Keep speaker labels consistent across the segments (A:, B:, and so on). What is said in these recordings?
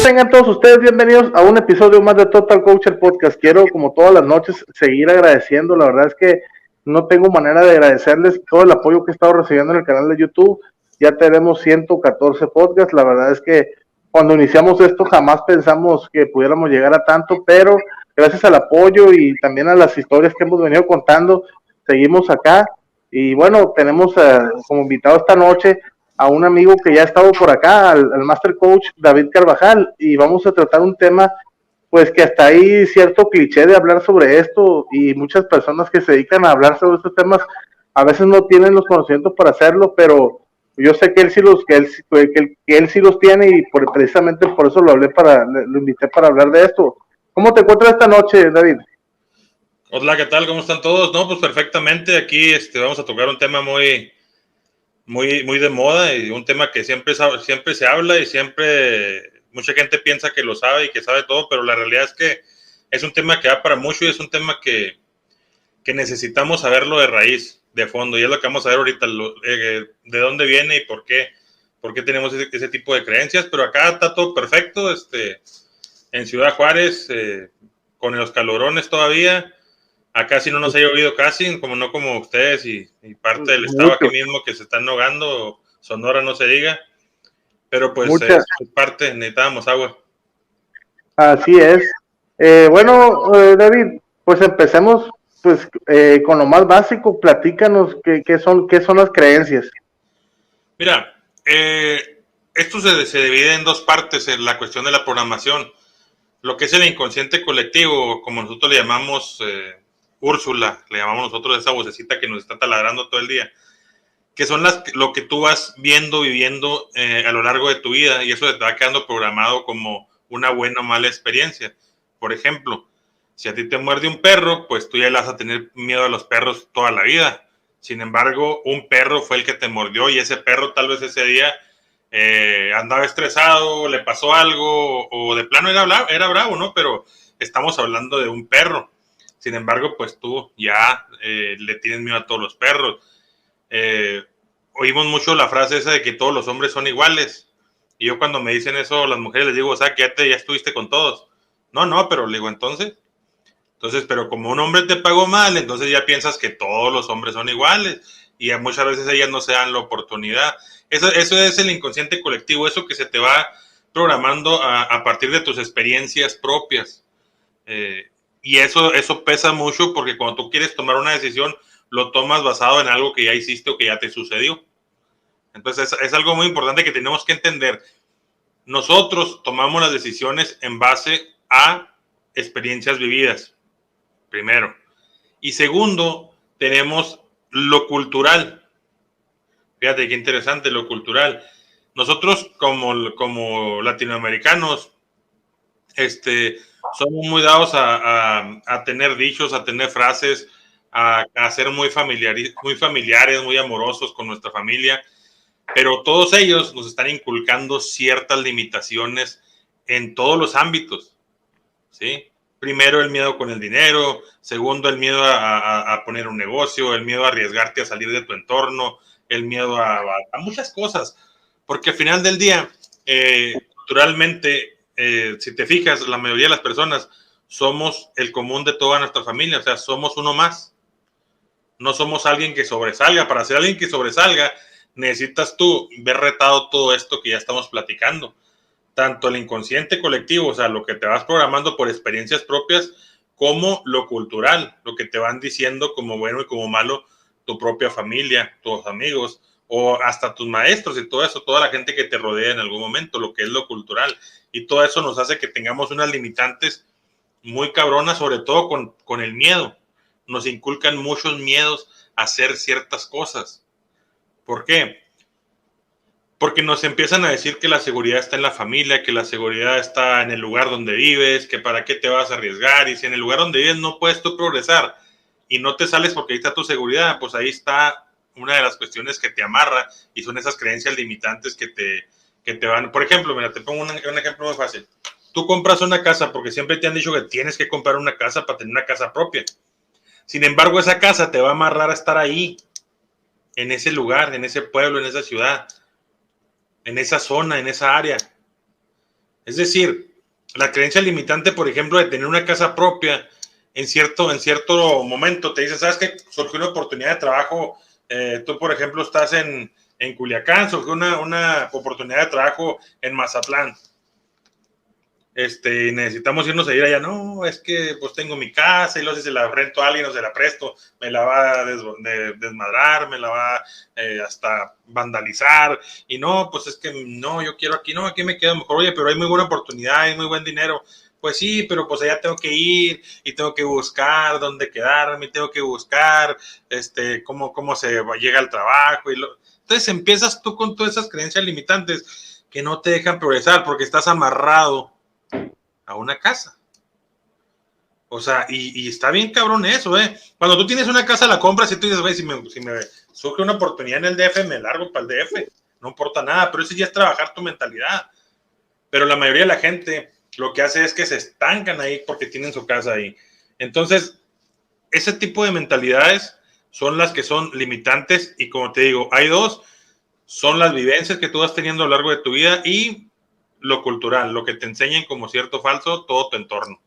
A: tengan todos ustedes bienvenidos a un episodio más de Total Coacher Podcast. Quiero, como todas las noches, seguir agradeciendo. La verdad es que no tengo manera de agradecerles todo el apoyo que he estado recibiendo en el canal de YouTube. Ya tenemos 114 podcasts. La verdad es que cuando iniciamos esto jamás pensamos que pudiéramos llegar a tanto, pero gracias al apoyo y también a las historias que hemos venido contando, seguimos acá. Y bueno, tenemos como invitado esta noche a un amigo que ya ha estado por acá, al Master Coach David Carvajal, y vamos a tratar un tema, pues que hasta hay cierto cliché de hablar sobre esto, y muchas personas que se dedican a hablar sobre estos temas a veces no tienen los conocimientos para hacerlo, pero yo sé que él sí los, que él sí los tiene, y precisamente por eso lo invité para hablar de esto. ¿Cómo te encuentras esta noche, David?
B: Hola, ¿qué tal? ¿Cómo están todos? No, pues perfectamente. Aquí vamos a tocar un tema muy de moda y un tema que siempre se habla y siempre mucha gente piensa que lo sabe y que sabe todo, pero la realidad es que es un tema que da para mucho y es un tema que necesitamos saberlo de raíz, de fondo, y es lo que vamos a ver ahorita, de dónde viene y por qué tenemos ese tipo de creencias. Pero acá está todo perfecto, en Ciudad Juárez, con los calorones todavía. Acá sí no nos ha llovido casi, como ustedes y parte del estado aquí mismo que se están ahogando, Sonora no se diga, pero pues es parte, necesitábamos agua.
A: Así es. Bueno, David, pues empecemos pues con lo más básico. Platícanos qué son las creencias.
B: Mira, esto se divide en dos partes, en la cuestión de la programación. Lo que es el inconsciente colectivo, como nosotros le llamamos, Úrsula, le llamamos nosotros esa vocecita que nos está taladrando todo el día, que son lo que tú vas viviendo a lo largo de tu vida, y eso te va quedando programado como una buena o mala experiencia. Por ejemplo, si a ti te muerde un perro, pues tú ya le vas a tener miedo a los perros toda la vida. Sin embargo, un perro fue el que te mordió y ese perro tal vez ese día andaba estresado, le pasó algo o de plano era bravo, ¿no? Pero estamos hablando de un perro. Sin embargo, pues tú ya le tienes miedo a todos los perros. Oímos mucho la frase esa de que todos los hombres son iguales. Y yo cuando me dicen eso, las mujeres les digo, o sea, que ya estuviste con todos. No, pero le digo, entonces, pero como un hombre te pagó mal, entonces ya piensas que todos los hombres son iguales. Y muchas veces ellas no se dan la oportunidad. Eso es el inconsciente colectivo, eso que se te va programando a partir de tus experiencias propias. Y eso pesa mucho porque cuando tú quieres tomar una decisión, lo tomas basado en algo que ya hiciste o que ya te sucedió. Entonces es algo muy importante que tenemos que entender. Nosotros tomamos las decisiones en base a experiencias vividas, primero. Y segundo, tenemos lo cultural. Fíjate qué interesante lo cultural. Nosotros como latinoamericanos, somos muy dados a tener dichos, a tener frases, a ser muy familiares, muy amorosos con nuestra familia, pero todos ellos nos están inculcando ciertas limitaciones en todos los ámbitos, ¿sí? Primero, el miedo con el dinero. Segundo, el miedo a poner un negocio, el miedo a arriesgarte a salir de tu entorno, el miedo a muchas cosas, porque al final del día, culturalmente, si te fijas, la mayoría de las personas somos el común de toda nuestra familia, o sea, somos uno más. No somos alguien que sobresalga. Para ser alguien que sobresalga, necesitas tú ver retado todo esto que ya estamos platicando. Tanto el inconsciente colectivo, o sea, lo que te vas programando por experiencias propias, como lo cultural, lo que te van diciendo como bueno y como malo tu propia familia, tus amigos, o hasta tus maestros y todo eso, toda la gente que te rodea en algún momento, lo que es lo cultural. Y todo eso nos hace que tengamos unas limitantes muy cabronas, sobre todo con el miedo. Nos inculcan muchos miedos a hacer ciertas cosas. ¿Por qué? Porque nos empiezan a decir que la seguridad está en la familia, que la seguridad está en el lugar donde vives, que para qué te vas a arriesgar, y si en el lugar donde vives no puedes tú progresar y no te sales porque ahí está tu seguridad, pues ahí está una de las cuestiones que te amarra, y son esas creencias limitantes que te van. Por ejemplo, mira, te pongo un ejemplo muy fácil. Tú compras una casa porque siempre te han dicho que tienes que comprar una casa para tener una casa propia. Sin embargo, esa casa te va a amarrar a estar ahí, en ese lugar, en ese pueblo, en esa ciudad, en esa zona, en esa área. Es decir, la creencia limitante, por ejemplo, de tener una casa propia, en cierto momento te dice, ¿sabes qué? Surgió una oportunidad de trabajo, tú, por ejemplo, estás en Culiacán, surgió una oportunidad de trabajo en Mazatlán. Necesitamos irnos a ir allá. No, es que pues tengo mi casa y luego si se la rento a alguien o se la presto, me la va a desmadrar, me la va hasta vandalizar. Y no, pues es que no, yo quiero aquí, no, aquí me quedo mejor. Oye, pero hay muy buena oportunidad, hay muy buen dinero. Pues sí, pero pues allá tengo que ir y tengo que buscar dónde quedarme, tengo que buscar cómo se llega al trabajo. Entonces empiezas tú con todas esas creencias limitantes que no te dejan progresar porque estás amarrado a una casa. O sea, y está bien cabrón eso, ¿eh? Cuando tú tienes una casa, la compras y tú dices, güey, si me surge una oportunidad en el DF, me largo para el DF. No importa nada, pero eso ya es trabajar tu mentalidad. Pero la mayoría de la gente lo que hace es que se estancan ahí porque tienen su casa ahí. Entonces, ese tipo de mentalidades son las que son limitantes y como te digo, hay dos, son las vivencias que tú vas teniendo a lo largo de tu vida y lo cultural, lo que te enseñen como cierto o falso, todo tu entorno.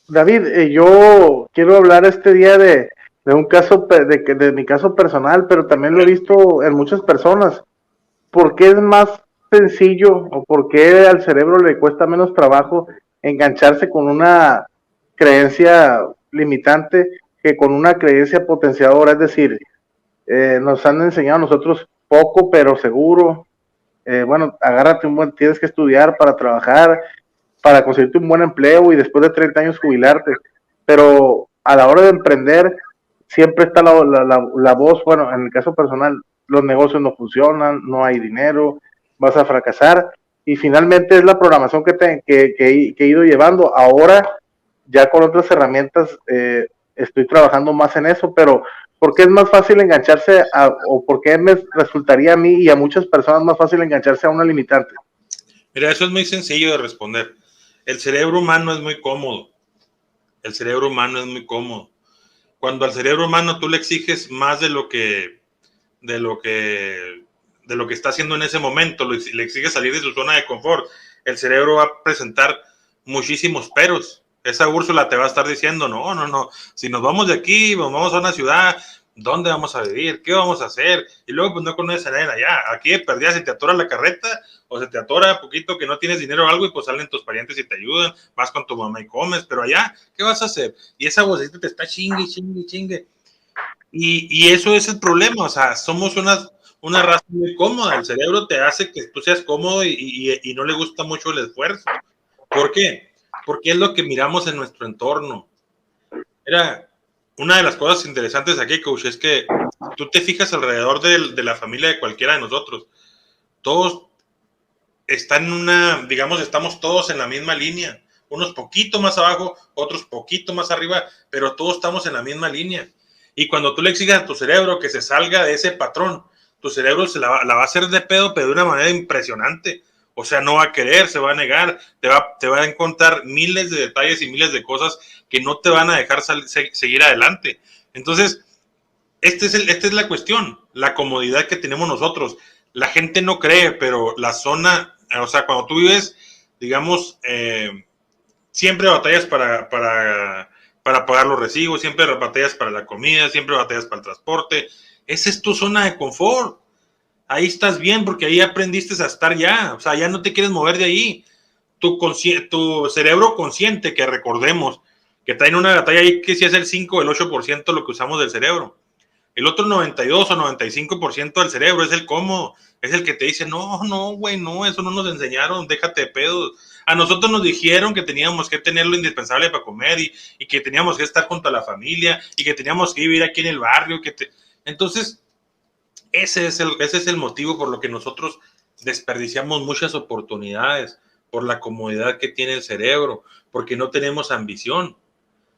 A: David, yo quiero hablar este día de un caso, de mi caso personal, pero también lo he visto en muchas personas. ¿Por qué es más sencillo o por qué al cerebro le cuesta menos trabajo engancharse con una creencia limitante que con una creencia potenciadora? Es decir, nos han enseñado a nosotros poco pero seguro. Bueno, agárrate tienes que estudiar para trabajar, para conseguirte un buen empleo y después de 30 años jubilarte. Pero a la hora de emprender, siempre está la voz, bueno, en el caso personal, los negocios no funcionan, no hay dinero, vas a fracasar. Y finalmente es la programación que he ido llevando. Ahora, ya con otras herramientas, estoy trabajando más en eso, pero ¿por qué es más fácil engancharse o por qué me resultaría a mí y a muchas personas más fácil engancharse a una limitante?
B: Mira, eso es muy sencillo de responder. El cerebro humano es muy cómodo. El cerebro humano es muy cómodo. Cuando al cerebro humano tú le exiges más de lo que está haciendo en ese momento, le exiges salir de su zona de confort, el cerebro va a presentar muchísimos peros. Esa Úrsula te va a estar diciendo, no, si nos vamos de aquí, nos vamos a una ciudad, ¿dónde vamos a vivir? ¿Qué vamos a hacer? Y luego pues no conoces a nadie allá. Aquí de perdida se te atora la carreta o se te atora poquito que no tienes dinero o algo y pues salen tus parientes y te ayudan, vas con tu mamá y comes, pero allá, ¿qué vas a hacer? Y esa vocecita te está chingue. Y eso es el problema, o sea, somos una raza muy cómoda, el cerebro te hace que tú seas cómodo y no le gusta mucho el esfuerzo. ¿Por qué? Porque es lo que miramos en nuestro entorno. Era una de las cosas interesantes aquí, coach, es que tú te fijas alrededor de la familia de cualquiera de nosotros, todos están estamos todos en la misma línea, unos poquito más abajo, otros poquito más arriba, pero todos estamos en la misma línea. Y cuando tú le exiges a tu cerebro que se salga de ese patrón, tu cerebro se la va a hacer de pedo, pero de una manera impresionante. O sea, no va a querer, se va a negar, te va a encontrar miles de detalles y miles de cosas que no te van a dejar seguir adelante. Entonces, esta es la cuestión, la comodidad que tenemos nosotros. La gente no cree, pero la zona, o sea, cuando tú vives, digamos, siempre batallas para pagar los recibos, siempre batallas para la comida, siempre batallas para el transporte. Esa es tu zona de confort. Ahí estás bien porque ahí aprendiste a estar ya. O sea, ya no te quieres mover de ahí. Tu cerebro consciente, que recordemos, que está en una batalla ahí que sí es el 5 o el 8% lo que usamos del cerebro. El otro 92 o 95% del cerebro es el cómodo, es el que te dice, no, güey, no, eso no nos enseñaron, déjate de pedos. A nosotros nos dijeron que teníamos que tener lo indispensable para comer y que teníamos que estar junto a la familia y que teníamos que vivir aquí en el barrio. Entonces, ese es el motivo por lo que nosotros desperdiciamos muchas oportunidades, por la comodidad que tiene el cerebro, porque no tenemos ambición.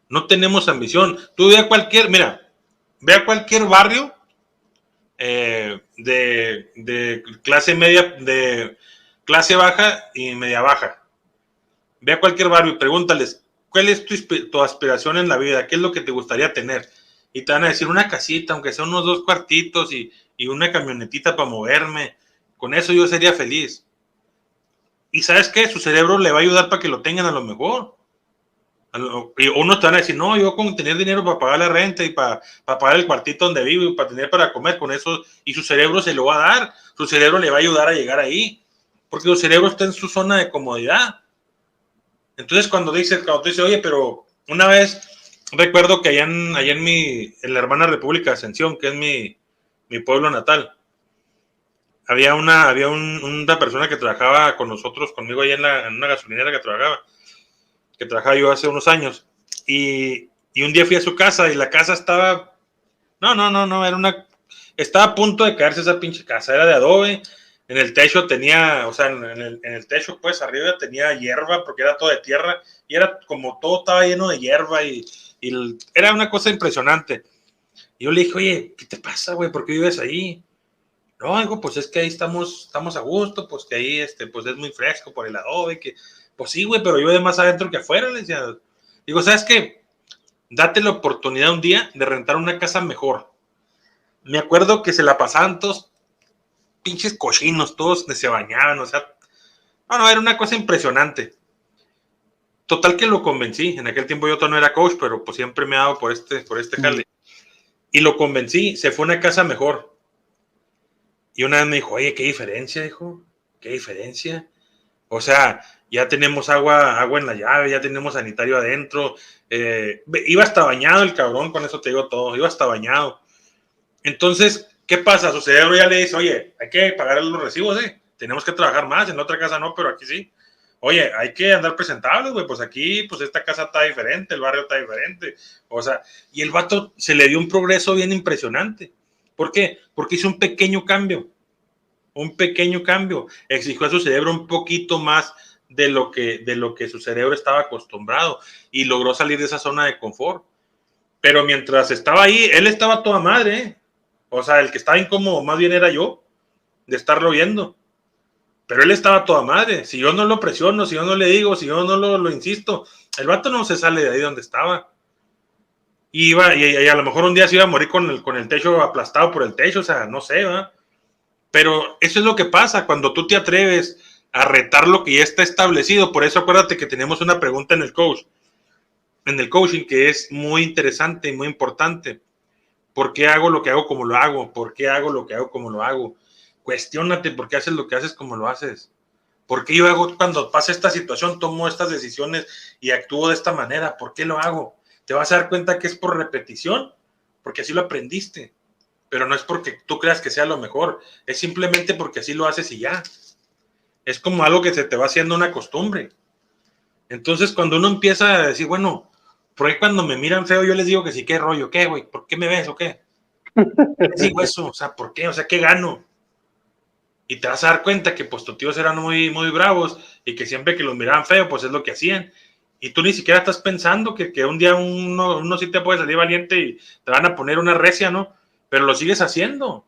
B: No tenemos ambición. Tú ve a cualquier barrio de clase media, de clase baja y media baja. Ve a cualquier barrio y pregúntales, ¿cuál es tu aspiración en la vida? ¿Qué es lo que te gustaría tener? Y te van a decir una casita, aunque sea unos 2 cuartitos y una camionetita para moverme. Con eso yo sería feliz. Y ¿sabes qué? Su cerebro le va a ayudar para que lo tengan a lo mejor. Y unos te van a decir, no, yo con tener dinero para pagar la renta y para pagar el cuartito donde vivo y para tener para comer con eso, y su cerebro se lo va a dar, su cerebro le va a ayudar a llegar ahí, porque su cerebro está en su zona de comodidad. Entonces cuando dice, oye, pero una vez recuerdo que allá en la hermana República de Ascensión, que es mi pueblo natal, había una persona que trabajaba con nosotros, conmigo allá en una gasolinera que trabajaba yo hace unos años, y un día fui a su casa y la casa estaba, estaba a punto de caerse esa pinche casa, era de adobe, en el techo tenía, o sea, en el techo pues arriba tenía hierba porque era todo de tierra y era como todo estaba lleno de hierba y era una cosa impresionante. Y yo le dije, oye, ¿qué te pasa, güey? ¿Por qué vives ahí? No, digo, pues es que ahí estamos a gusto, pues que ahí pues es muy fresco por el adobe, que pues sí, güey, pero yo de más adentro que afuera, le decía. Digo, ¿sabes qué? Date la oportunidad un día de rentar una casa mejor. Me acuerdo que se la pasaban todos pinches cochinos, todos se bañaban, o sea, no, era una cosa impresionante. Total que lo convencí, en aquel tiempo yo todavía no era coach, pero pues siempre me ha dado por este jale. Y lo convencí, se fue a una casa mejor. Y una vez me dijo, oye, ¿qué diferencia, hijo? ¿Qué diferencia? O sea, ya tenemos agua en la llave, ya tenemos sanitario adentro. Iba hasta bañado el cabrón, con eso te digo todo, iba hasta bañado. Entonces, ¿qué pasa? Su cerebro ya le dice, oye, hay que pagar los recibos, tenemos que trabajar más, en la otra casa no, pero aquí sí. Oye, hay que andar presentables, güey, pues aquí, pues esta casa está diferente, el barrio está diferente. O sea, y el vato se le dio un progreso bien impresionante. ¿Por qué? Porque hizo un pequeño cambio. Exigió a su cerebro un poquito más de lo que su cerebro estaba acostumbrado y logró salir de esa zona de confort. Pero mientras estaba ahí, él estaba toda madre, ¿eh? O sea, el que estaba incómodo más bien era yo, de estarlo viendo. Pero él estaba toda madre. Si yo no lo presiono, si yo no le digo, si yo no lo insisto, el vato no se sale de ahí donde estaba. Y a lo mejor un día se iba a morir con el techo aplastado por el techo, o sea, no sé, ¿verdad? Pero eso es lo que pasa cuando tú te atreves a retar lo que ya está establecido. Por eso acuérdate que tenemos una pregunta en el coaching, que es muy interesante y muy importante. ¿Por qué hago lo que hago como lo hago? ¿Por qué hago lo que hago como lo hago? Cuestiónate por qué haces lo que haces como lo haces. ¿Por qué yo hago cuando pasa esta situación, tomo estas decisiones y actúo de esta manera? ¿Por qué lo hago? Te vas a dar cuenta que es por repetición, porque así lo aprendiste. Pero no es porque tú creas que sea lo mejor, es simplemente porque así lo haces y ya. Es como algo que se te va haciendo una costumbre. Entonces, cuando uno empieza a decir, bueno, ¿por qué cuando me miran feo yo les digo que sí, qué rollo, qué, güey? ¿Por qué me ves o qué? Les digo eso, o sea, ¿por qué? O sea, ¿qué gano? Y te vas a dar cuenta que pues tus tíos eran muy, muy bravos y que siempre que los miraban feo, pues es lo que hacían. Y tú ni siquiera estás pensando que un día uno sí te puede salir valiente y te van a poner una recia, ¿no? Pero lo sigues haciendo.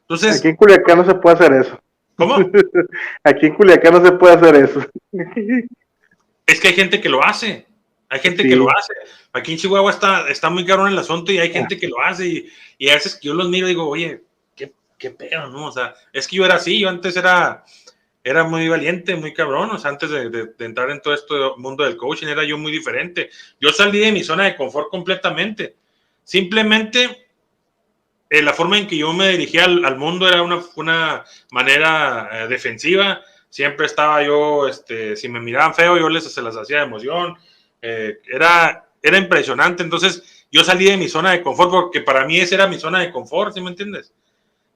B: Entonces,
A: aquí en Culiacán no se puede hacer eso.
B: ¿cómo?
A: Aquí en Culiacán no se puede hacer eso.
B: Es que hay gente que lo hace. Hay gente que lo hace. Aquí en Chihuahua está muy caro en el asunto y hay gente que lo hace. Y a veces que yo los miro y digo, oye, qué pedo, ¿no? O sea, es que yo era así. Yo antes era muy valiente, muy cabrón. O sea, antes de entrar en todo este mundo del coaching, era yo muy diferente. Yo salí de mi zona de confort completamente. Simplemente la forma en que yo me dirigía al mundo era una manera defensiva. Siempre estaba yo, si me miraban feo, yo se las hacía de emoción. Era impresionante. Entonces, yo salí de mi zona de confort porque para mí esa era mi zona de confort, ¿sí me entiendes?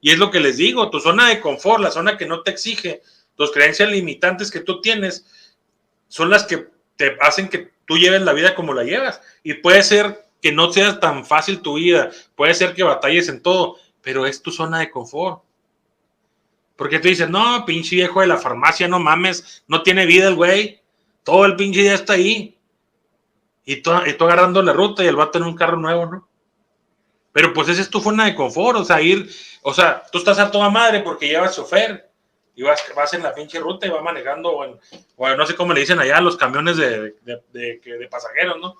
B: Y es lo que les digo, tu zona de confort, la zona que no te exige, tus creencias limitantes que tú tienes, son las que te hacen que tú lleves la vida como la llevas. Y puede ser que no sea tan fácil tu vida, puede ser que batalles en todo, pero es tu zona de confort. Porque tú dices, no, pinche viejo de la farmacia, no mames, no tiene vida el güey, todo el pinche día está ahí. Y tú agarrando la ruta y el vato en un carro nuevo, ¿no? Pero pues esa es tu zona de confort, o sea, tú estás a toda madre porque llevas chofer y vas en la pinche ruta y vas manejando, o no sé cómo le dicen allá, los camiones de pasajeros, ¿no?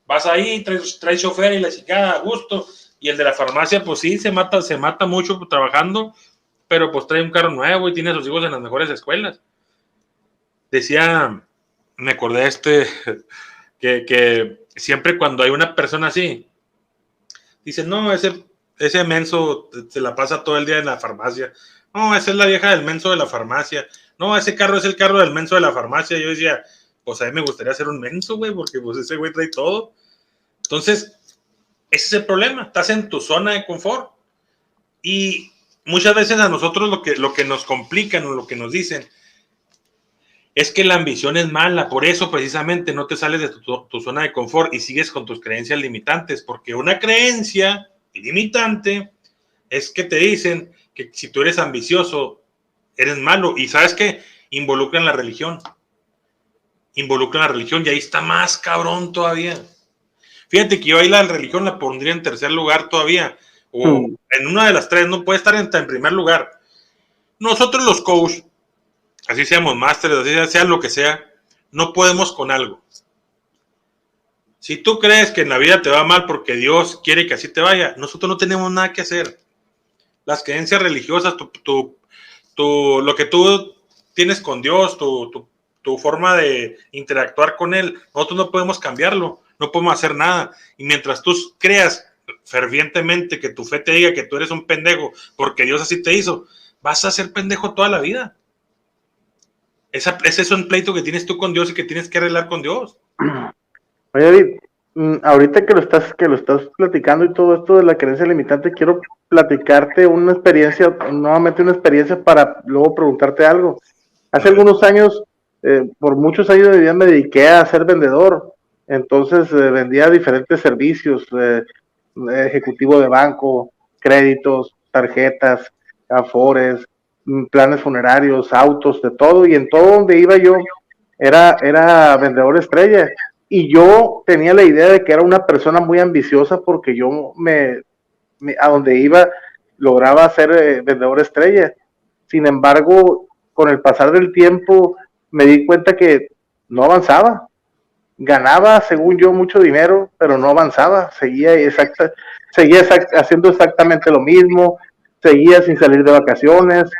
B: Vas ahí, traes chofer y la chingada a gusto, y el de la farmacia, pues sí, se mata mucho trabajando, pero pues trae un carro nuevo y tiene a sus hijos en las mejores escuelas. Decía, me acordé que siempre cuando hay una persona así, dicen, no, ese menso se la pasa todo el día en la farmacia. No, esa es la vieja del menso de la farmacia. No, ese carro es el carro del menso de la farmacia. Yo decía, pues a mí me gustaría ser un menso, güey, porque pues ese güey trae todo. Entonces, ese es el problema. Estás en tu zona de confort. Y muchas veces a nosotros lo que nos complican o lo que nos dicen es que la ambición es mala. Por eso precisamente no te sales de tu zona de confort y sigues con tus creencias limitantes. Porque una creencia limitante es que te dicen que si tú eres ambicioso, eres malo. Y ¿sabes qué? Involucran la religión. Involucran la religión y ahí está más cabrón todavía. Fíjate que yo ahí la religión la pondría en tercer lugar todavía. O en una de las tres, no puede estar en primer lugar. Nosotros los coaches, así seamos másteres, así sea lo que sea, no podemos con algo. Si tú crees que en la vida te va mal porque Dios quiere que así te vaya, nosotros no tenemos nada que hacer. Las creencias religiosas, lo que tú tienes con Dios, tu forma de interactuar con Él, nosotros no podemos cambiarlo, no podemos hacer nada. Y mientras tú creas fervientemente que tu fe te diga que tú eres un pendejo porque Dios así te hizo, vas a ser pendejo toda la vida. Ese es un pleito que tienes tú con Dios y que tienes que arreglar con Dios.
A: Oye, David, ahorita que lo estás platicando y todo esto de la creencia limitante, quiero platicarte una experiencia, nuevamente una experiencia para luego preguntarte algo. Hace algunos años, por muchos años de mi vida me dediqué a ser vendedor. Entonces vendía diferentes servicios, ejecutivo de banco, créditos, tarjetas, afores, planes funerarios, autos, de todo. Y en todo donde iba yo era vendedor estrella. Y yo tenía la idea de que era una persona muy ambiciosa porque yo a donde iba lograba ser vendedor estrella. Sin embargo, con el pasar del tiempo me di cuenta que no avanzaba. Ganaba, según yo, mucho dinero, pero no avanzaba. Haciendo exactamente lo mismo, seguía sin salir de vacaciones,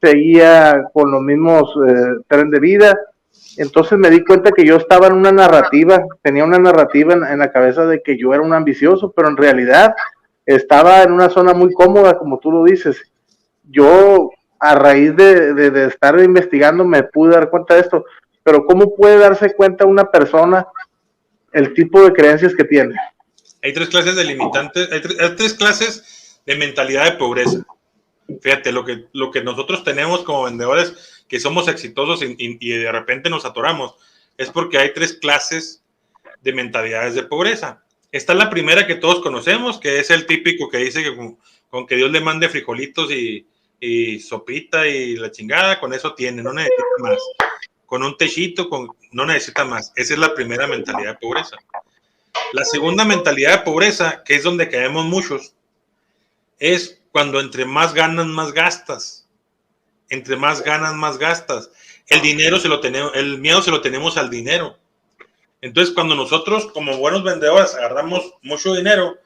A: seguía con los mismos tren de vida. Entonces me di cuenta que yo estaba en una narrativa, tenía una narrativa en la cabeza de que yo era un ambicioso, pero en realidad estaba en una zona muy cómoda, como tú lo dices. Yo, a raíz de estar investigando, me pude dar cuenta de esto. Pero ¿cómo puede darse cuenta una persona el tipo de creencias que tiene?
B: Hay tres clases de limitantes, hay tres clases de mentalidad de pobreza. Fíjate, lo que nosotros tenemos como vendedores que somos exitosos y de repente nos atoramos, es porque hay tres clases de mentalidades de pobreza. Esta es la primera que todos conocemos, que es el típico que dice que con que Dios le mande frijolitos y sopita y la chingada, con eso tiene, no necesita más. Con un techito, no necesita más. Esa es la primera mentalidad de pobreza. La segunda mentalidad de pobreza, que es donde caemos muchos, es cuando entre más ganas, más gastas. Entre más ganas, más gastas. El dinero el miedo se lo tenemos al dinero. Entonces, cuando nosotros, como buenos vendedores, agarramos mucho dinero,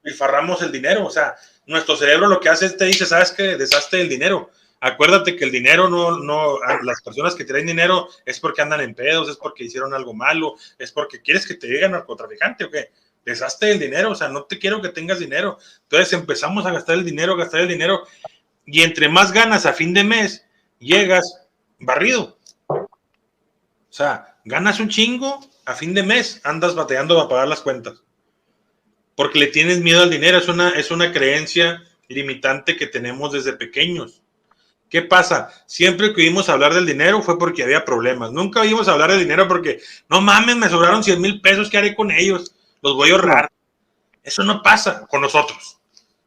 B: pilfarramos el dinero. O sea, nuestro cerebro lo que hace es te dice, ¿sabes qué? Deshazte del dinero. Acuérdate que el dinero las personas que traen dinero es porque andan en pedos, es porque hicieron algo malo, es porque quieres que te digan narcotraficante o qué. Deshazte del dinero, o sea, no te quiero que tengas dinero. Entonces empezamos a gastar el dinero, y entre más ganas a fin de mes, llegas barrido. O sea, ganas un chingo, a fin de mes andas batallando para pagar las cuentas. Porque le tienes miedo al dinero, es una creencia limitante que tenemos desde pequeños. ¿Qué pasa? Siempre que oímos hablar del dinero fue porque había problemas. Nunca oímos hablar del dinero porque, no mames, me sobraron 100,000 pesos, ¿qué haré con ellos? Los voy a ahorrar. Eso no pasa con nosotros.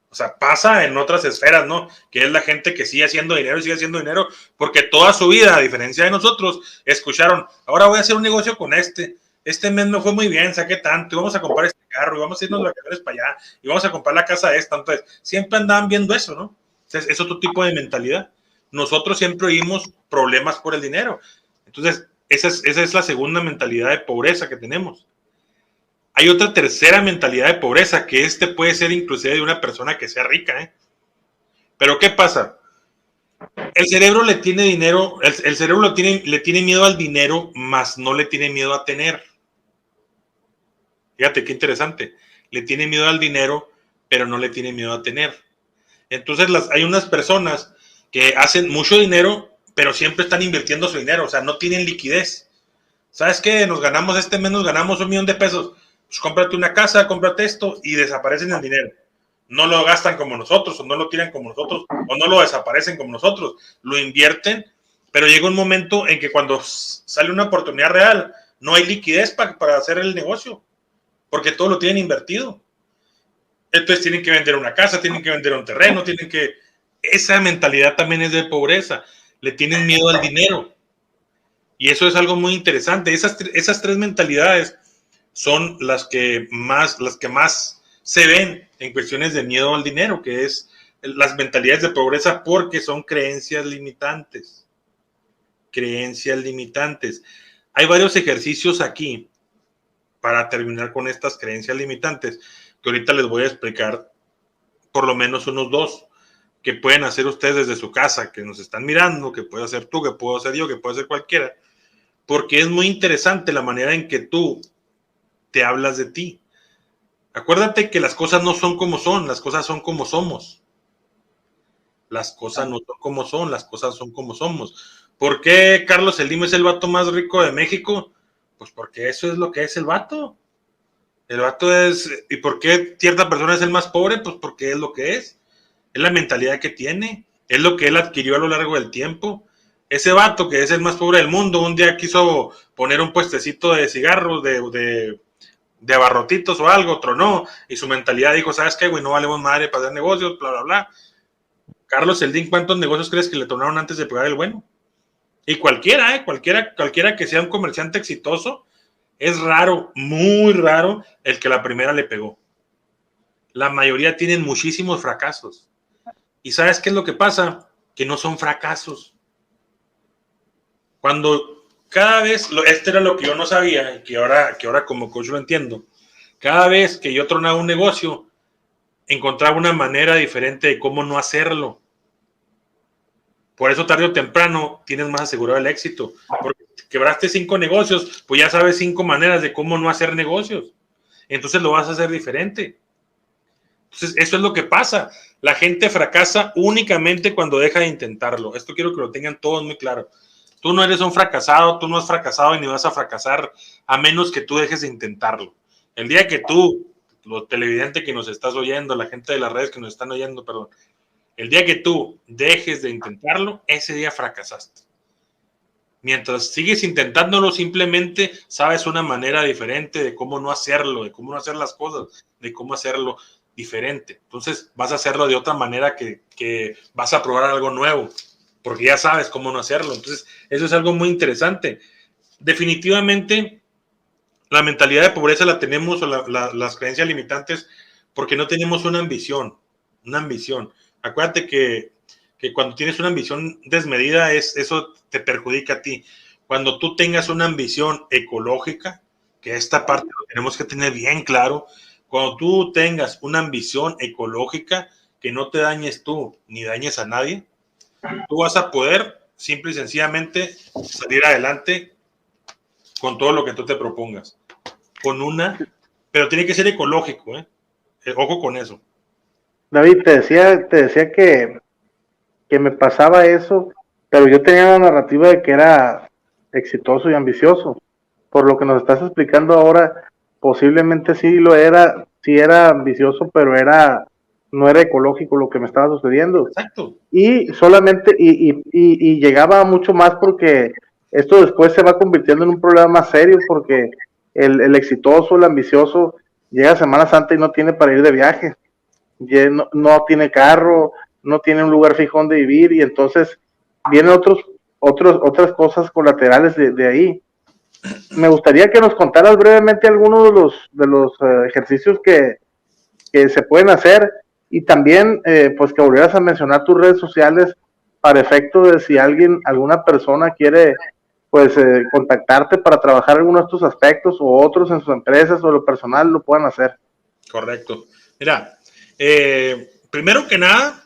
B: O sea, pasa en otras esferas, ¿no? Que es la gente que sigue haciendo dinero, porque toda su vida, a diferencia de nosotros, escucharon, ahora voy a hacer un negocio con este mes me fue muy bien, saqué tanto, y vamos a comprar este carro, y vamos a irnos vacaciones para allá, y vamos a comprar la casa esta. Entonces, siempre andaban viendo eso, ¿no? Entonces, es otro tipo de mentalidad. Nosotros siempre oímos problemas por el dinero. Entonces, esa es la segunda mentalidad de pobreza que tenemos. Hay otra tercera mentalidad de pobreza, que puede ser inclusive de una persona que sea rica, ¿eh? Pero ¿qué pasa? El cerebro le tiene dinero, el cerebro le tiene miedo al dinero, más no le tiene miedo a tener. Fíjate qué interesante. Le tiene miedo al dinero, pero no le tiene miedo a tener. Entonces hay unas personas que hacen mucho dinero, pero siempre están invirtiendo su dinero, o sea, no tienen liquidez. ¿Sabes qué? Nos ganamos este mes, nos ganamos $1,000,000. Pues cómprate una casa, cómprate esto, y desaparecen el dinero. No lo gastan como nosotros, o no lo tiran como nosotros, o no lo desaparecen como nosotros. Lo invierten, pero llega un momento en que cuando sale una oportunidad real, no hay liquidez para hacer el negocio, porque todo lo tienen invertido. Entonces tienen que vender una casa, tienen que vender un terreno, tienen que... Esa mentalidad también es de pobreza. Le tienen miedo al dinero. Y eso es algo muy interesante. Esas tres mentalidades son las que más se ven en cuestiones de miedo al dinero, que es las mentalidades de pobreza, porque son creencias limitantes. Creencias limitantes. Hay varios ejercicios aquí para terminar con estas creencias limitantes, que ahorita les voy a explicar por lo menos unos 2 que pueden hacer ustedes desde su casa, que nos están mirando, que puedo hacer tú, que puedo hacer yo, que puede hacer cualquiera, porque es muy interesante la manera en que tú te hablas de ti. Acuérdate que las cosas no son como son, las cosas son como somos. Las cosas no son como son, las cosas son como somos. ¿Por qué Carlos Slim es el vato más rico de México? Pues porque eso es lo que es el vato. El vato es... ¿Y por qué cierta persona es el más pobre? Pues porque es lo que es. Es la mentalidad que tiene. Es lo que él adquirió a lo largo del tiempo. Ese vato que es el más pobre del mundo, un día quiso poner un puestecito de cigarros, de abarrotitos o algo, tronó, y su mentalidad dijo, ¿sabes qué, güey? No valemos madre para hacer negocios, bla, bla, bla. Carlos Slim, ¿cuántos negocios crees que le tronaron antes de pegar el bueno? Y cualquiera que sea un comerciante exitoso, es raro, muy raro, el que la primera le pegó. La mayoría tienen muchísimos fracasos. ¿Y sabes qué es lo que pasa? Que no son fracasos. Cuando cada vez, este era lo que yo no sabía, y que ahora como coach lo entiendo, cada vez que yo tronaba un negocio, encontraba una manera diferente de cómo no hacerlo. Por eso tarde o temprano tienes más asegurado el éxito. Porque quebraste 5 negocios, pues ya sabes 5 maneras de cómo no hacer negocios. Entonces lo vas a hacer diferente. Entonces eso es lo que pasa. La gente fracasa únicamente cuando deja de intentarlo. Esto quiero que lo tengan todos muy claro. Tú no eres un fracasado, tú no has fracasado y ni vas a fracasar a menos que tú dejes de intentarlo. El día que tú, los televidentes que nos estás oyendo, la gente de las redes que nos están oyendo, perdón, el día que tú dejes de intentarlo, ese día fracasaste. Mientras sigues intentándolo, simplemente sabes una manera diferente de cómo no hacerlo, de cómo no hacer las cosas, de cómo hacerlo diferente. Entonces vas a hacerlo de otra manera que vas a probar algo nuevo, porque ya sabes cómo no hacerlo. Entonces eso es algo muy interesante. Definitivamente la mentalidad de pobreza la tenemos, o las creencias limitantes, porque no tenemos una ambición. Acuérdate que cuando tienes una ambición desmedida, eso te perjudica a ti. Cuando tú tengas una ambición ecológica, que esta parte lo tenemos que tener bien claro, cuando tú tengas una ambición ecológica, que no te dañes tú ni dañes a nadie, tú vas a poder simple y sencillamente salir adelante con todo lo que tú te propongas. Pero tiene que ser ecológico, ¿eh? Ojo con eso.
A: David, te decía que me pasaba eso, pero yo tenía la narrativa de que era exitoso y ambicioso. Por lo que nos estás explicando ahora, posiblemente sí lo era, sí era ambicioso, pero no era ecológico lo que me estaba sucediendo.
B: Exacto.
A: Y solamente, y llegaba mucho más porque esto después se va convirtiendo en un problema más serio, porque el exitoso, el ambicioso, llega a Semana Santa y no tiene para ir de viaje, no tiene carro, no tiene un lugar fijo donde vivir, y entonces vienen otras cosas colaterales de ahí. Me gustaría que nos contaras brevemente algunos de los ejercicios que se pueden hacer, y también pues que volvieras a mencionar tus redes sociales para efecto de si alguna persona quiere pues contactarte para trabajar alguno de estos aspectos o otros en sus empresas o lo personal lo puedan hacer.
B: Correcto. Mira, primero que nada,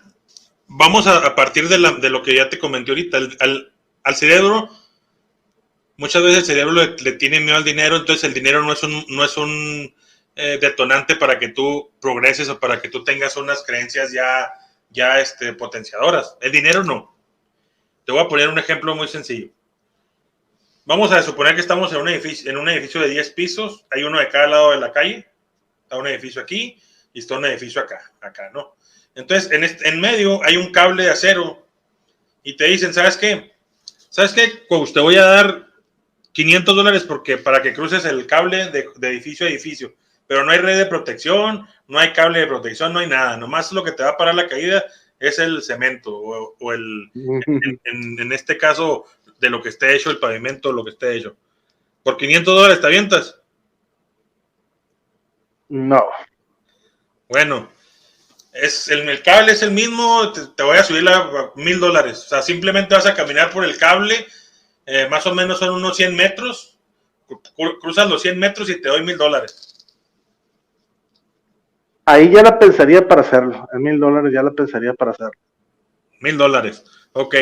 B: vamos a partir de lo que ya te comenté ahorita. Al cerebro, muchas veces el cerebro le tiene miedo al dinero, entonces el dinero no es un detonante para que tú progreses o para que tú tengas unas creencias ya potenciadoras. El dinero no. Te voy a poner un ejemplo muy sencillo. Vamos a suponer que estamos en un edificio de 10 pisos, hay uno de cada lado de la calle, está un edificio aquí y está un edificio acá, ¿no? Entonces, en medio hay un cable de acero y te dicen, ¿sabes qué? Pues te voy a dar $500 para que cruces el cable de edificio a edificio, pero no hay red de protección, no hay cable de protección, no hay nada, nomás lo que te va a parar la caída es el cemento o en este caso de lo que esté hecho el pavimento, lo que esté hecho. ¿Por $500 te avientas?
A: No.
B: Bueno, el cable es el mismo, te voy a subir a $1,000. O sea, simplemente vas a caminar por el cable, más o menos son unos 100 metros, cruzas los 100 metros y te doy $1,000.
A: Ahí ya la pensaría para hacerlo. En $1,000 ya la pensaría para hacerlo.
B: $1,000. Ok.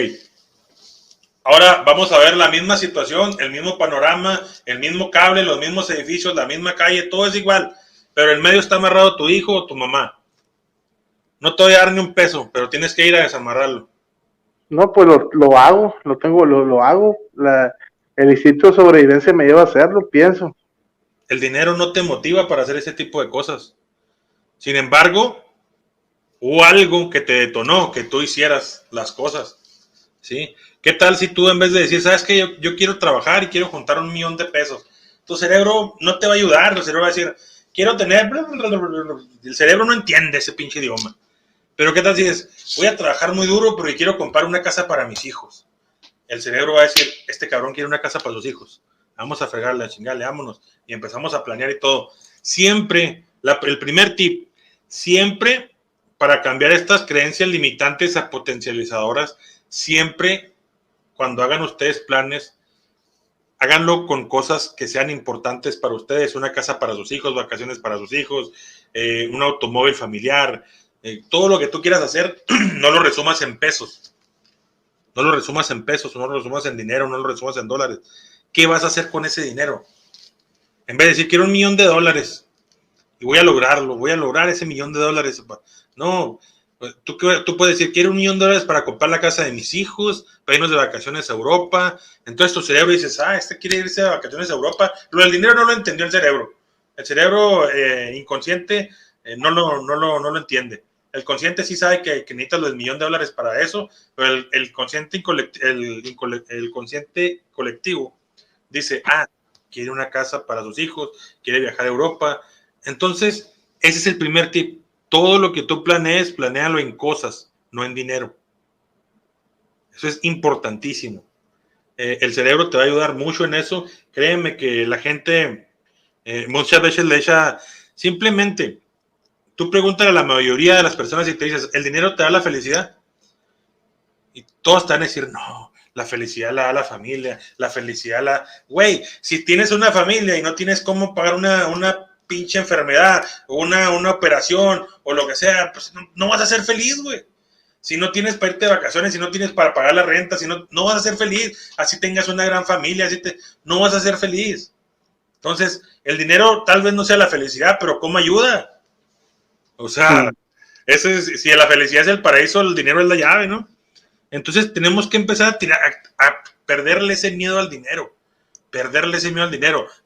B: Ahora vamos a ver la misma situación, el mismo panorama, el mismo cable, los mismos edificios, la misma calle, todo es igual. Pero en medio está amarrado tu hijo o tu mamá. No te voy a dar ni un peso, pero tienes que ir a desamarrarlo.
A: No, pues lo hago, lo hago. El instinto de sobrevivencia me lleva a hacerlo, pienso.
B: El dinero no te motiva para hacer ese tipo de cosas. Sin embargo, hubo algo que te detonó, que tú hicieras las cosas. ¿Sí? ¿Qué tal si tú en vez de decir, sabes que yo quiero trabajar y quiero juntar $1,000,000? Tu cerebro no te va a ayudar, tu cerebro va a decir, quiero tener... El cerebro no entiende ese pinche idioma. Pero ¿qué tal si dices, voy a trabajar muy duro porque quiero comprar una casa para mis hijos? El cerebro va a decir, este cabrón quiere una casa para sus hijos. Vamos a fregarle, a chingarle, vámonos. Y empezamos a planear y todo. Siempre, el primer tip, siempre para cambiar estas creencias limitantes a potencializadoras, siempre cuando hagan ustedes planes, háganlo con cosas que sean importantes para ustedes. Una casa para sus hijos, vacaciones para sus hijos, un automóvil familiar, todo lo que tú quieras hacer, no lo resumas en pesos. No lo resumas en pesos, no lo resumas en dinero, no lo resumas en dólares. ¿Qué vas a hacer con ese dinero? En vez de decir, quiero $1,000,000 y voy a lograrlo, voy a lograr ese $1,000,000. No, tú puedes decir, quiero $1,000,000 para comprar la casa de mis hijos, para irnos de vacaciones a Europa. Entonces tu cerebro dices, este quiere irse de vacaciones a Europa. Lo del dinero no lo entendió el cerebro. El cerebro inconsciente no lo entiende. El consciente sí sabe que necesita los $1,000,000 para eso, pero el consciente colectivo dice, quiere una casa para sus hijos, quiere viajar a Europa. Entonces, ese es el primer tip. Todo lo que tú planees, planéalo en cosas, no en dinero. Eso es importantísimo. El cerebro te va a ayudar mucho en eso. Créeme que la gente muchas veces le echa simplemente... Tú pregúntale a la mayoría de las personas y te dices, ¿el dinero te da la felicidad? Y todos te van a decir, no, la felicidad la da la familia, la felicidad la... Güey, si tienes una familia y no tienes cómo pagar una pinche enfermedad o una operación o lo que sea, pues no vas a ser feliz, güey. Si no tienes para irte de vacaciones, si no tienes para pagar la renta, si no vas a ser feliz. Así tengas una gran familia, no vas a ser feliz. Entonces, el dinero tal vez no sea la felicidad, pero ¿cómo ayuda? O sea, si la felicidad es el paraíso, el dinero es la llave, ¿no? Entonces tenemos que empezar a perderle ese miedo al dinero.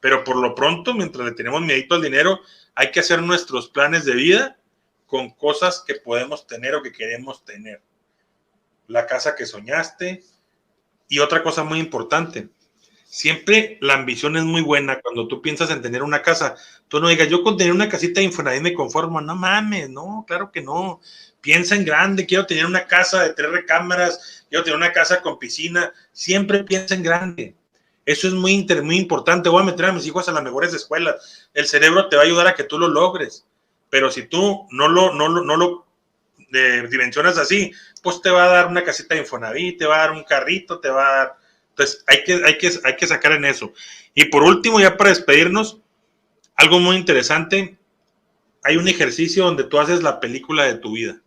B: Pero por lo pronto, mientras le tenemos miedito al dinero, hay que hacer nuestros planes de vida con cosas que podemos tener o que queremos tener. La casa que soñaste. Y otra cosa muy importante, siempre la ambición es muy buena. Cuando tú piensas en tener una casa, tú no digas, yo con tener una casita de Infonavit me conformo. No mames, no, claro que no. Piensa en grande, quiero tener una casa de 3 recámaras, quiero tener una casa con piscina. Siempre piensa en grande. Eso es muy importante. Voy a meter a mis hijos a las mejores escuelas. El cerebro te va a ayudar a que tú lo logres. Pero si tú no lo dimensionas así, pues te va a dar una casita de Infonavit, te va a dar un carrito, te va a dar... Entonces hay que sacar en eso. Y por último, ya para despedirnos, algo muy interesante, hay un ejercicio donde tú haces la película de tu vida.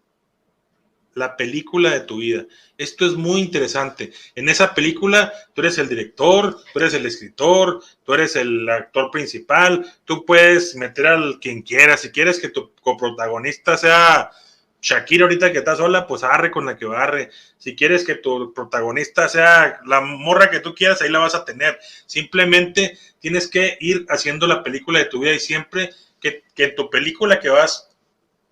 B: la película de tu vida. Esto es muy interesante. En esa película tú eres el director, tú eres el escritor, tú eres el actor principal, tú puedes meter al quien quieras. Si quieres que tu coprotagonista sea Shakira ahorita que está sola, pues arre con la que agarre. Si quieres que tu protagonista sea la morra que tú quieras, ahí la vas a tener. Simplemente tienes que ir haciendo la película de tu vida y siempre que tu película que vas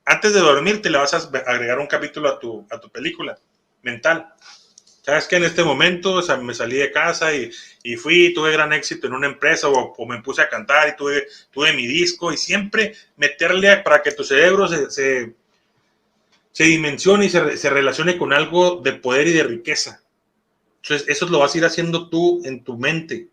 B: antes de dormir te le vas a agregar un capítulo a tu película mental. Sabes que en este momento, o sea, me salí de casa y fui, tuve gran éxito en una empresa o me puse a cantar y tuve mi disco y siempre meterle para que tu cerebro se dimensione y se relacione con algo de poder y de riqueza. Entonces, eso lo vas a ir haciendo tú en tu mente.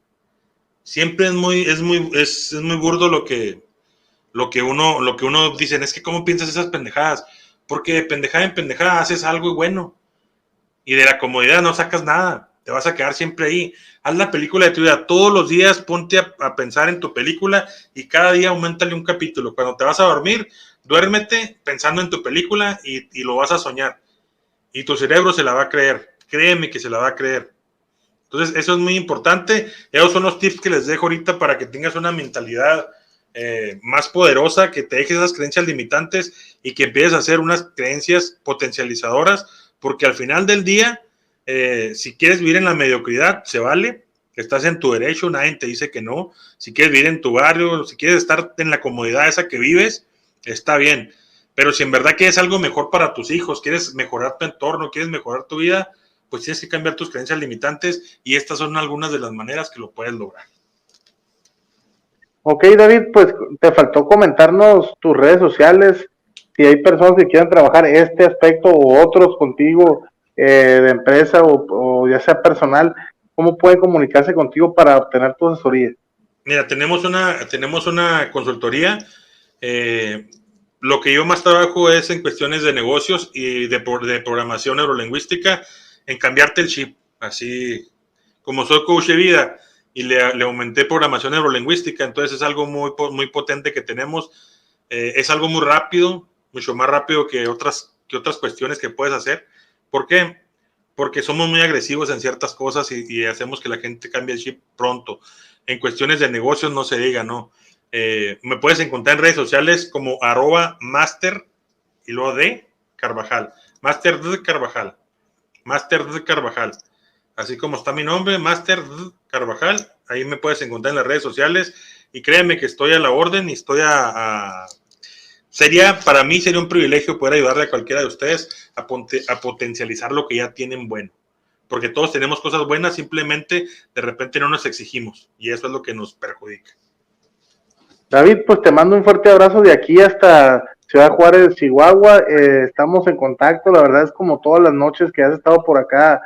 B: Siempre es muy burdo lo que uno dice, es que cómo piensas esas pendejadas, porque de pendejada en pendejada haces algo bueno y de la comodidad no sacas nada, te vas a quedar siempre ahí. Haz la película de tu vida, todos los días ponte a pensar en tu película y cada día aumentale un capítulo. Cuando te vas a dormir, duérmete pensando en tu película y lo vas a soñar y tu cerebro se la va a creer, créeme que se la va a creer. Entonces eso es muy importante. Esos son los tips que les dejo ahorita para que tengas una mentalidad más poderosa, que te dejes esas creencias limitantes y que empieces a hacer unas creencias potencializadoras, porque al final del día, si quieres vivir en la mediocridad, se vale, estás en tu derecho, nadie te dice que no. Si quieres vivir en tu barrio, si quieres estar en la comodidad esa que vives, está bien. Pero si en verdad quieres algo mejor para tus hijos, quieres mejorar tu entorno, quieres mejorar tu vida, pues tienes que cambiar tus creencias limitantes y estas son algunas de las maneras que lo puedes lograr.
A: Ok, David, pues te faltó comentarnos tus redes sociales, si hay personas que quieran trabajar este aspecto o otros contigo, de empresa o ya sea personal, ¿cómo pueden comunicarse contigo para obtener tu asesoría?
B: Mira, tenemos una consultoría. Lo que yo más trabajo es en cuestiones de negocios y de programación neurolingüística, en cambiarte el chip. Así como soy coach de vida y le aumenté programación neurolingüística, entonces es algo muy potente que tenemos. Es algo muy rápido, mucho más rápido que otras cuestiones que puedes hacer. ¿Por qué? Porque somos muy agresivos en ciertas cosas y hacemos que la gente cambie el chip pronto. En cuestiones de negocios no se diga, ¿no? Me puedes encontrar en redes sociales como @master y luego de Carvajal. Master de Carvajal. Master de Carvajal. Así como está mi nombre, Master de Carvajal. Ahí me puedes encontrar en las redes sociales. Y créeme que estoy a la orden y estoy para mí sería un privilegio poder ayudarle a cualquiera de ustedes a potencializar lo que ya tienen bueno. Porque todos tenemos cosas buenas, simplemente de repente no nos exigimos. Y eso es lo que nos perjudica.
A: David, pues te mando un fuerte abrazo de aquí hasta Ciudad Juárez, Chihuahua. Estamos en contacto, la verdad es como todas las noches que has estado por acá,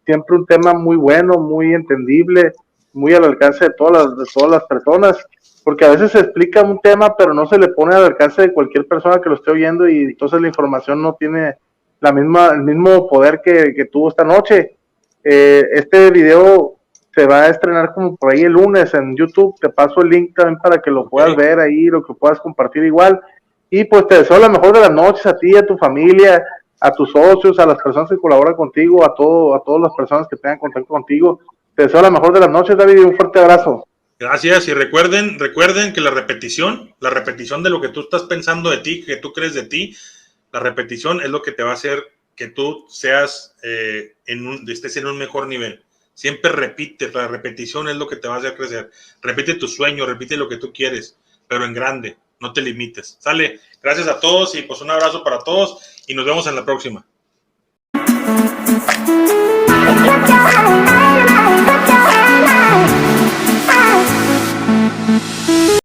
A: siempre un tema muy bueno, muy entendible, muy al alcance de todas las personas, porque a veces se explica un tema, pero no se le pone al alcance de cualquier persona que lo esté oyendo y entonces la información no tiene el mismo poder que tuvo esta noche. Este video se va a estrenar como por ahí el lunes en YouTube. Te paso el link también para que lo puedas ver ahí, lo que puedas compartir igual. Y pues te deseo la mejor de las noches a ti, a tu familia, a tus socios, a las personas que colaboran contigo, a todas las personas que tengan contacto contigo. Te deseo la mejor de las noches, David, y un fuerte abrazo.
B: Gracias, y recuerden que la repetición de lo que tú estás pensando de ti, que tú crees de ti, la repetición es lo que te va a hacer que tú seas, estés en un mejor nivel. Siempre repite, la repetición es lo que te va a hacer crecer. Repite tus sueños, repite lo que tú quieres, pero en grande, no te limites. Sale, gracias a todos y pues un abrazo para todos y nos vemos en la próxima.